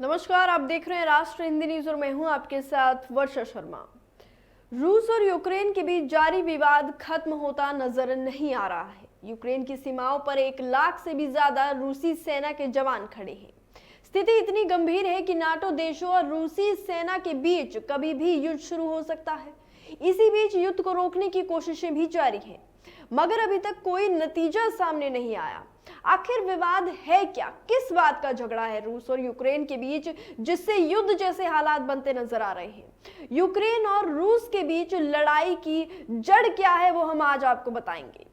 नमस्कार, आप देख रहे हैं राष्ट्र हिंदी न्यूज और मैं हूं आपके साथ वर्षा शर्मा। रूस और यूक्रेन के बीच जारी विवाद खत्म होता नजर नहीं आ रहा है। यूक्रेन की सीमाओं पर 1 लाख से भी ज्यादा रूसी सेना के जवान खड़े हैं। स्थिति इतनी गंभीर है कि नाटो देशों और रूसी सेना के बीच कभी भी युद्ध शुरू हो सकता है। इसी बीच युद्ध को रोकने की कोशिशें भी जारी हैं, मगर अभी तक कोई नतीजा सामने नहीं आया। आखिर विवाद है क्या? किस बात का झगड़ा है रूस और यूक्रेन के बीच जिससे युद्ध जैसे हालात बनते नजर आ रहे हैं? यूक्रेन और रूस के बीच लड़ाई की जड़ क्या है, वो हम आज आपको बताएंगे।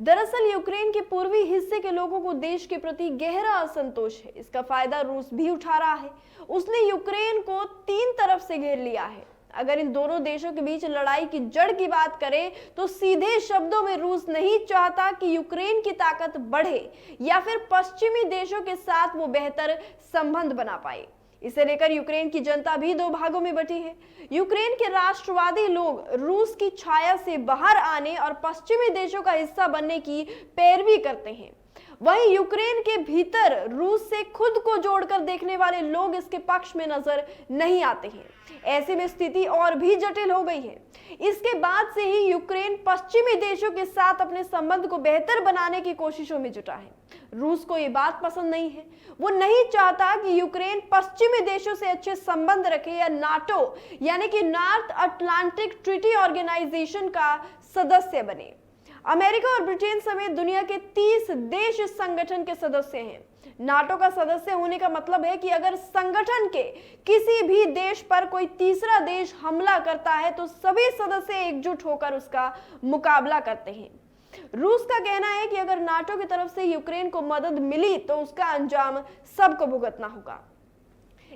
दरअसल यूक्रेन के पूर्वी हिस्से के लोगों को देश के प्रति गहरा असंतोष है। इसका फायदा रूस भी उठा रहा है। उसने यूक्रेन को 3 तरफ से घेर लिया है। अगर इन दोनों देशों के बीच लड़ाई की जड़ की बात करें तो सीधे शब्दों में रूस नहीं चाहता कि यूक्रेन की ताकत बढ़े या फिर पश्चिमी देशों के साथ वो बेहतर संबंध बना पाए। इसे लेकर यूक्रेन की जनता भी 2 भागों में बटी है। यूक्रेन के राष्ट्रवादी लोग रूस की छाया से बाहर आने और पश्चिमी देशों का हिस्सा बनने की पैरवी करते हैं। वहीं यूक्रेन के भीतर रूस से खुद को जोड़कर देखने वाले लोग इसके पक्ष में नजर नहीं आते हैं। ऐसे में स्थिति और भी जटिल हो गई है। इसके बाद से ही यूक्रेन पश्चिमी देशों के साथ अपने संबंध को बेहतर बनाने की कोशिशों में जुटा है। रूस को ये बात पसंद नहीं है। वो नहीं चाहता कि यूक्रेन पश्चिमी देशों से अच्छे संबंध रखे या नाटो यानी कि नॉर्थ अटलांटिक ट्रीटी ऑर्गेनाइजेशन का सदस्य बने। अमेरिका और ब्रिटेन समेत दुनिया के 30 देश इस संगठन के सदस्य हैं। नाटो का सदस्य होने का मतलब है कि अगर संगठन के किसी भी देश पर कोई तीसरा देश हमला करता है तो सभी सदस्य एकजुट होकर उसका मुकाबला करते हैं। रूस का कहना है कि अगर नाटो की तरफ से यूक्रेन को मदद मिली तो उसका अंजाम सबको भुगतना होगा।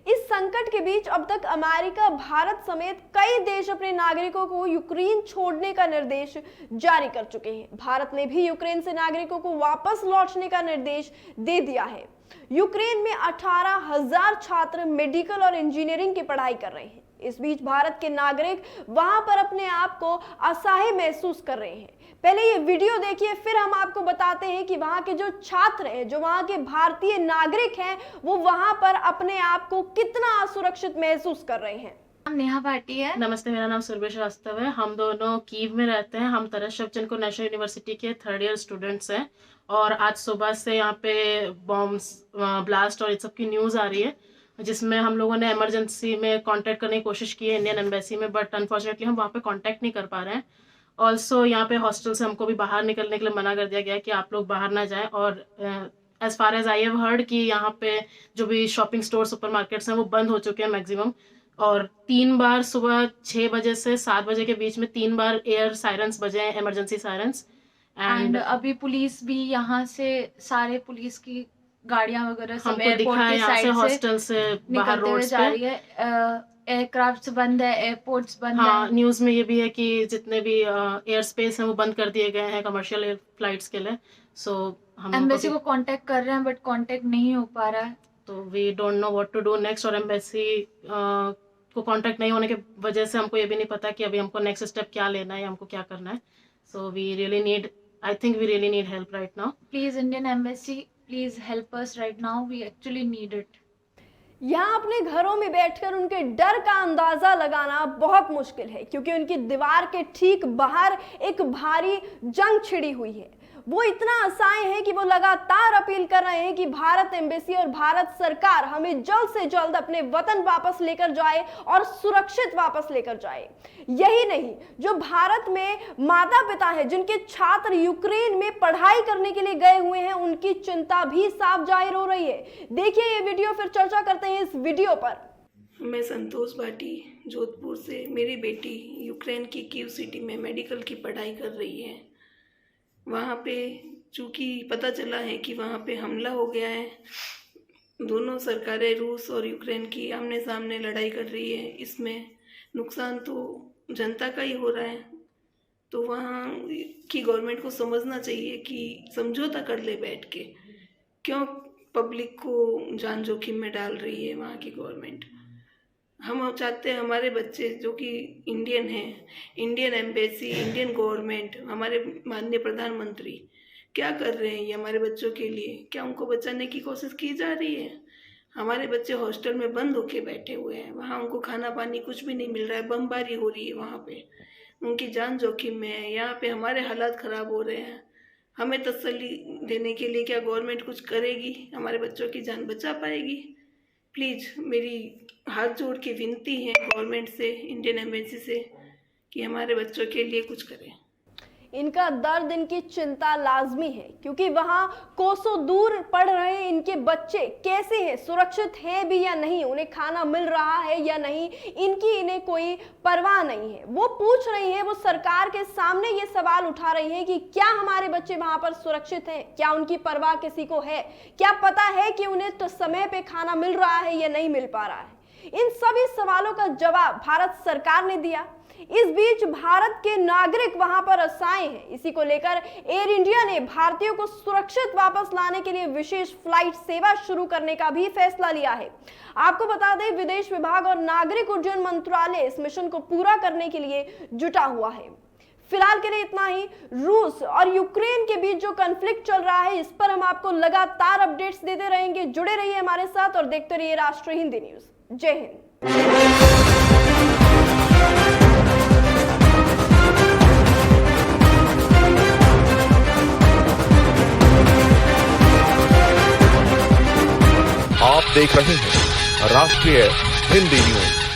इस संकट के बीच अब तक अमेरिका, भारत समेत कई देश अपने नागरिकों को यूक्रेन छोड़ने का निर्देश जारी कर चुके हैं। भारत ने भी यूक्रेन से नागरिकों को वापस लौटने का निर्देश दे दिया है। यूक्रेन में 18,000 छात्र मेडिकल और इंजीनियरिंग की पढ़ाई कर रहे हैं। इस बीच भारत के नागरिक वहां पर अपने आप को असहाय महसूस कर रहे हैं। पहले ये वीडियो देखिए, फिर हम आपको बताते हैं कि वहां के जो छात्र हैं, जो वहां के भारतीय नागरिक हैं, वो वहां पर अपने आप को कितना असुरक्षित महसूस कर रहे हैं। नेहा भाटी है। नमस्ते, मेरा नाम सुरभि श्रीवास्तव है। हम दोनों कीव में रहते हैं। हम तरस शेवचेंको नेशनल यूनिवर्सिटी के 3rd ईयर स्टूडेंट्स हैं और आज सुबह से यहाँ पे बॉम्ब्स ब्लास्ट और इस सब की न्यूज़ आ रही है, जिसमें हम लोगों ने इमरजेंसी में कांटेक्ट करने की कोशिश की है इंडियन एम्बेसी में, बट अनफॉर्चुनेटली हम वहाँ पे कांटेक्ट नहीं कर पा रहे हैं। ऑल्सो यहाँ पे हॉस्टल से हमको भी बाहर निकलने के लिए मना कर दिया गया है कि आप लोग बाहर ना जाएं। और as far as I have heard कि यहाँ पे जो भी शॉपिंग स्टोर, सुपरमार्केट्स हैं वो बंद हो चुके हैं मैक्सिमम। और 3 बार सुबह 6 बजे से 7 बजे के बीच में 3 बार एयर सायरन्स बजे हैं, इमरजेंसी सायरन्स। एंड अभी पुलिस भी यहाँ से, सारे पुलिस की गाड़ियां वगैरह सब हमको दिखा है यहाँ से हॉस्टल से बाहर रोड जा रही है। एयरक्राफ्ट बंद है, एयरपोर्ट्स बंद है। न्यूज़ में ये भी है कि जितने भी एयर स्पेस हैं वो बंद कर दिए गए हैं कमर्शियल एयर फ्लाइट्स के लिए। सो हम एम्बेसी को कांटेक्ट कर रहे हैं बट कांटेक्ट नहीं हो पा रहा है, तो we don't know what to do next. और एम्बेसी को कांटेक्ट नहीं होने की वजह से हमको ये भी नहीं पता कि अभी हमको नेक्स्ट स्टेप क्या लेना है या हमको क्या करना है। So we really need, I think we really need help right now. Please Indian embassy, please help us right now, we actually need it. यहाँ अपने घरों में बैठकर उनके डर का अंदाजा लगाना बहुत मुश्किल है, क्योंकि उनकी दीवार के ठीक बाहर एक भारी जंग छिड़ी हुई है। वो इतना असहाय है कि वो लगातार अपील कर रहे हैं कि भारत एम्बेसी और भारत सरकार हमें जल्द से जल्द अपने वतन वापस लेकर जाए और सुरक्षित वापस लेकर जाए। यही नहीं, जो भारत में माता पिता हैं, जिनके छात्र यूक्रेन में पढ़ाई करने के लिए गए हुए हैं, उनकी चिंता भी साफ जाहिर हो रही है। देखिए ये वीडियो, फिर चर्चा करते हैं इस वीडियो पर। मैं संतोष भाटी, जोधपुर से। मेरी बेटी यूक्रेन की कीव सिटी में मेडिकल की पढ़ाई कर रही है। वहाँ पे चूँकि पता चला है कि वहाँ पे हमला हो गया है, दोनों सरकारें रूस और यूक्रेन की आमने सामने लड़ाई कर रही है, इसमें नुकसान तो जनता का ही हो रहा है। तो वहाँ की गवर्नमेंट को समझना चाहिए कि समझौता कर ले बैठ के, क्यों पब्लिक को जान जोखिम में डाल रही है वहाँ की गवर्नमेंट। हम चाहते हैं हमारे बच्चे जो कि इंडियन हैं, इंडियन एम्बेसी, इंडियन गवर्नमेंट, हमारे माननीय प्रधानमंत्री क्या कर रहे हैं ये हमारे बच्चों के लिए? क्या उनको बचाने की कोशिश की जा रही है? हमारे बच्चे हॉस्टल में बंद होके बैठे हुए हैं, वहाँ उनको खाना पानी कुछ भी नहीं मिल रहा है, बमबारी हो रही है, वहाँ पे उनकी जान जोखिम में है। यहाँ पे हमारे हालात ख़राब हो रहे हैं। हमें तसल्ली देने के लिए क्या गवर्नमेंट कुछ करेगी, हमारे बच्चों की जान बचा पाएगी? प्लीज़ मेरी हाथ जोड़ के विनती है गवर्नमेंट से, इंडियन एम्बेसी से, कि हमारे बच्चों के लिए कुछ करें। इनका दर्द, इनकी चिंता लाजमी है, क्योंकि वहां कोसों दूर पढ़ रहे इनके बच्चे कैसे हैं, सुरक्षित हैं भी या नहीं, उन्हें खाना मिल रहा है या नहीं, इनकी इन्हें कोई परवाह नहीं है। वो पूछ रही है, वो सरकार के सामने ये सवाल उठा रही है कि क्या हमारे बच्चे वहां पर सुरक्षित हैं, क्या उनकी परवाह किसी को है, क्या पता है कि उन्हें तो समय पे खाना मिल रहा है या नहीं मिल पा रहा है। इन सभी सवालों का जवाब भारत सरकार ने दिया। इस बीच भारत के नागरिक वहां पर असाए हैं। इसी को लेकर एयर इंडिया ने भारतीयों को सुरक्षित वापस लाने के लिए विशेष फ्लाइट सेवा शुरू करने का भी फैसला लिया है। आपको बता दें, विदेश विभाग और नागरिक उड्डयन मंत्रालय इस मिशन को पूरा करने के लिए जुटा हुआ है। फिलहाल के लिए इतना ही। रूस और यूक्रेन के बीच जो कॉन्फ्लिक्ट चल रहा है, इस पर हम आपको लगातार अपडेट्स देते रहेंगे। जुड़े रहिए हमारे साथ और देखते रहिए राष्ट्रीय हिंदी न्यूज। जय हिंद। आप देख रहे हैं राष्ट्रीय हिंदी न्यूज।